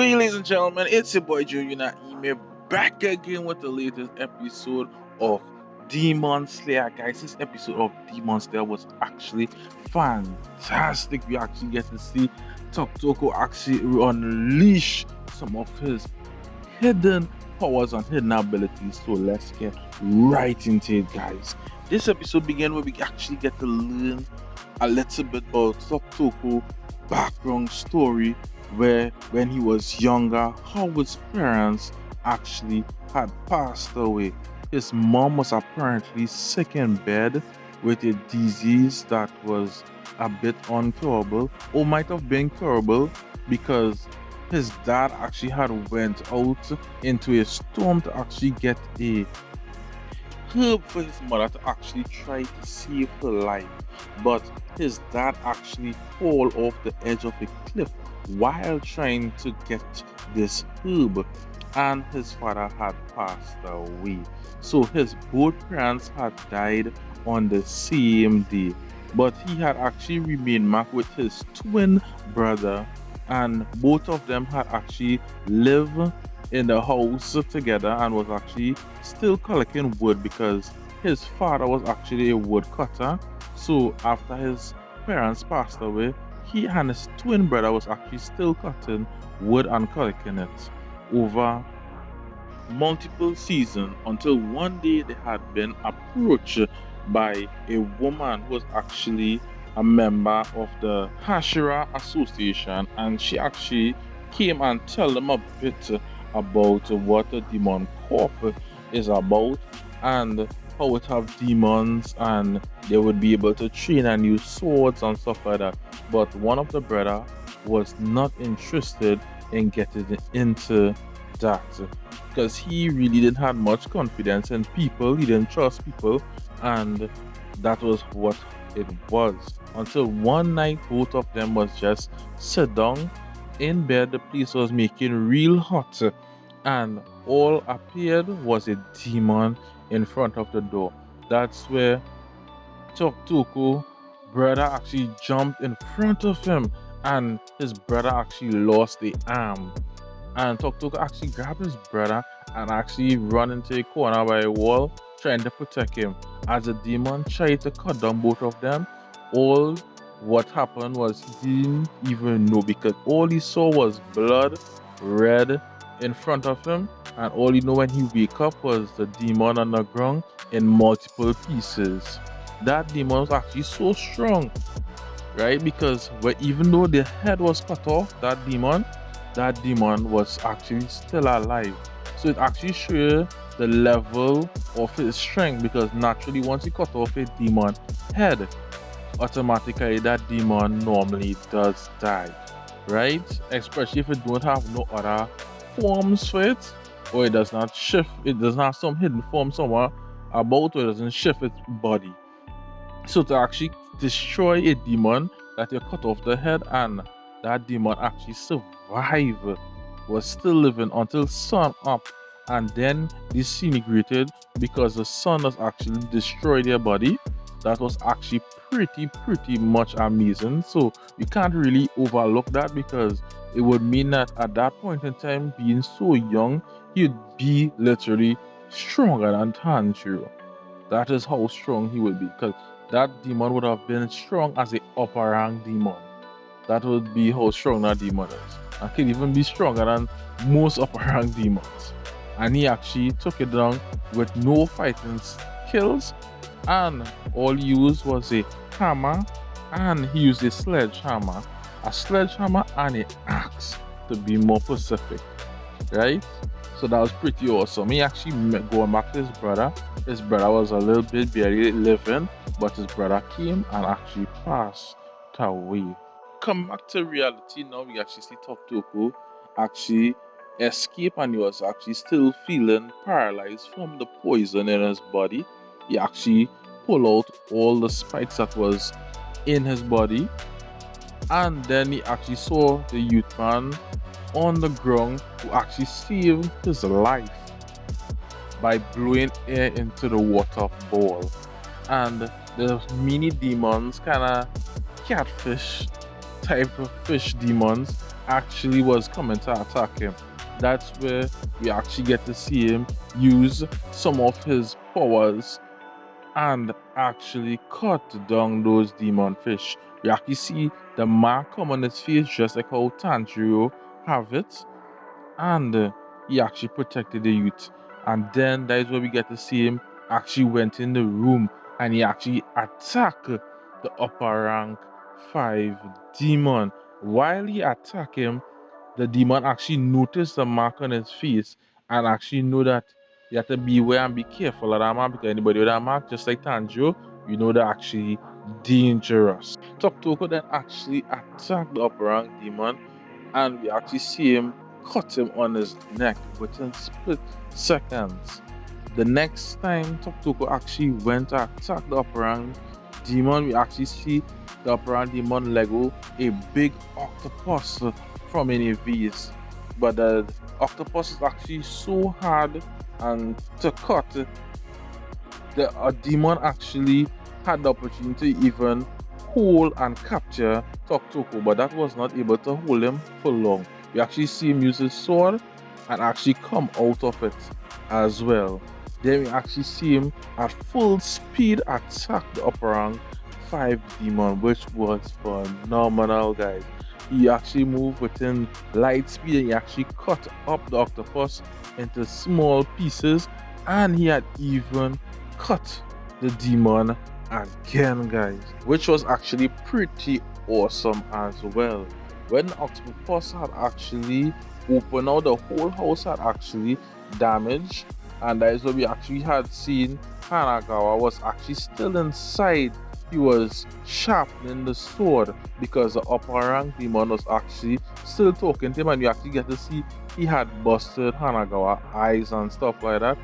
Ladies and gentlemen, it's your boy Junior Email back again with the latest episode of Demon Slayer. Guys, this episode of Demon Slayer was actually fantastic. We actually get to see Tokito actually unleash some of his hidden powers and hidden abilities. So let's get right into it, guys. This episode began where we actually get to learn a little bit about Tokito background story, where when he was younger, how his parents actually had passed away. His mom was apparently sick in bed with a disease that was a bit uncurable, or might have been curable, because his dad actually had went out into a storm to actually get a herb for his mother to actually try to save her life. But his dad actually fall off the edge of a cliff while trying to get this herb, and his father had passed away. So his both parents had died on the same day, but he had actually remained back with his twin brother, and both of them had actually lived in the house together and was actually still collecting wood, because his father was actually a woodcutter. So after his parents passed away, he and his twin brother was actually still cutting wood and collecting it over multiple seasons, until one day they had been approached by a woman who was actually a member of the Hashira Association, and she actually came and tell them a bit about what the demon corp is about, and how it have demons, and they would be able to train and use swords and stuff like that. But one of the brother was not interested in getting into that, because he really didn't have much confidence in people. He didn't trust people, and that was what it was. Until one night, both of them was just sit down in bed. The place was making real hot, and all appeared was a demon in front of the door. That's where Tokito brother actually jumped in front of him, and his brother actually lost the arm. And Tokito actually grabbed his brother and actually run into a corner by a wall, trying to protect him. As the demon tried to cut down both of them, all what happened was he didn't even know, because all he saw was blood red in front of him, and all he know when he wake up was the demon on the ground in multiple pieces. That demon was actually so strong, right? Because even though the head was cut off, that demon was actually still alive. So it actually shows the level of his strength, because naturally once you cut off a demon head, automatically that demon normally does die, right? Especially if it don't have no other forms for it, or it does not shift, it does not have some hidden form somewhere about, or it doesn't shift its body. So to actually destroy a demon that you cut off the head, and that demon actually survive, was still living until sun up, and then disintegrated, because the sun has actually destroyed their body. That was actually pretty much amazing. So you can't really overlook that, because it would mean that at that point in time, being so young, he'd be literally stronger than Tanjiro. That is how strong he would be, because that demon would have been strong as a upper rank demon. That would be how strong that demon is, and could even be stronger than most upper rank demons. And he actually took it down with no fighting skills, and all he used was a hammer, and he used a sledgehammer and an axe, to be more specific, right? So that was pretty awesome. He actually going back to his brother. His brother was a little bit barely living, but his brother came and actually passed away. Come back to reality now. We actually see Tokito actually escape, and he was actually still feeling paralyzed from the poison in his body. He actually pulled out all the spikes that was in his body, and then he actually saw the youth man on the ground, who actually saved his life by blowing air into the water ball. And the mini demons, kind of catfish type of fish demons, actually was coming to attack him. That's where we actually get to see him use some of his powers and actually cut down those demon fish. We actually see the mark come on his face just like how Tanjiro have it, and he actually protected the youth. And then that is where we get to see him actually went in the room and he actually attacked the upper rank 5 demon. While he attacked him, the demon actually noticed the mark on his face and actually know that you have to beware and be careful of that mark, because anybody with that mark, just like Tanjiro, you know they're actually dangerous. Tokito then actually attacked the upper rank demon, and we actually see him cut him on his neck within split seconds. The next time Tokito actually went to attack the upper rank demon, we actually see the upper rank demon Lego a big octopus from any vase. But the octopus is actually so hard and to cut, the demon actually had the opportunity to even hold and capture Tokito, but that was not able to hold him for long. We actually see him use his sword and actually come out of it as well. Then we actually see him at full speed attack the upper rank 5 demon, which was phenomenal, guys. He actually moved within light speed and he actually cut up the octopus into small pieces, and he had even cut the demon again, guys, which was actually pretty awesome as well. When octopus had actually opened out, the whole house had actually damaged, and that is what we actually had seen. Hanagawa was actually still inside. He was sharpening the sword because the upper rank demon was actually still talking to him, and you actually get to see he had busted Hanagawa eyes and stuff like that.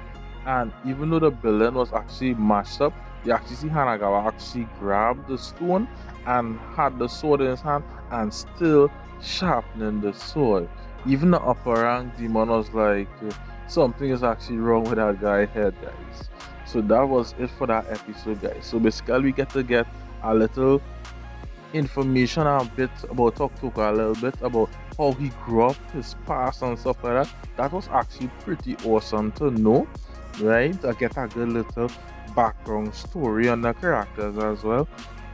And even though the building was actually mashed up, you actually see Hanagawa actually grabbed the stone and had the sword in his hand and still sharpening the sword. Even the upper rank demon was like, something is actually wrong with that guy's head, guys. So that was it for that episode, guys. So basically we get to get a little information a bit about Tokito, a little bit about how he grew up, his past and stuff like that. That was actually pretty awesome to know, right? I get a good little background story on the characters as well,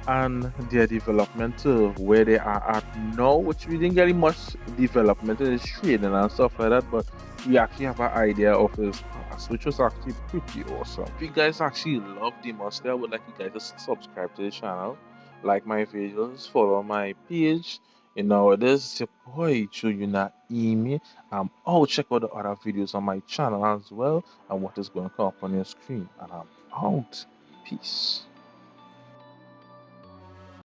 and their development to where they are at now, which we didn't get much development in his training and stuff like that, but we actually have an idea of his past, which was actually pretty awesome. If you guys actually love Demon Slayer, I would like you guys to subscribe to the channel, like my videos, follow my page. You know, this is your boy Chuyuna Imi. I'll check out the other videos on my channel as well and what is going to come up on your screen. And I'm out. Peace.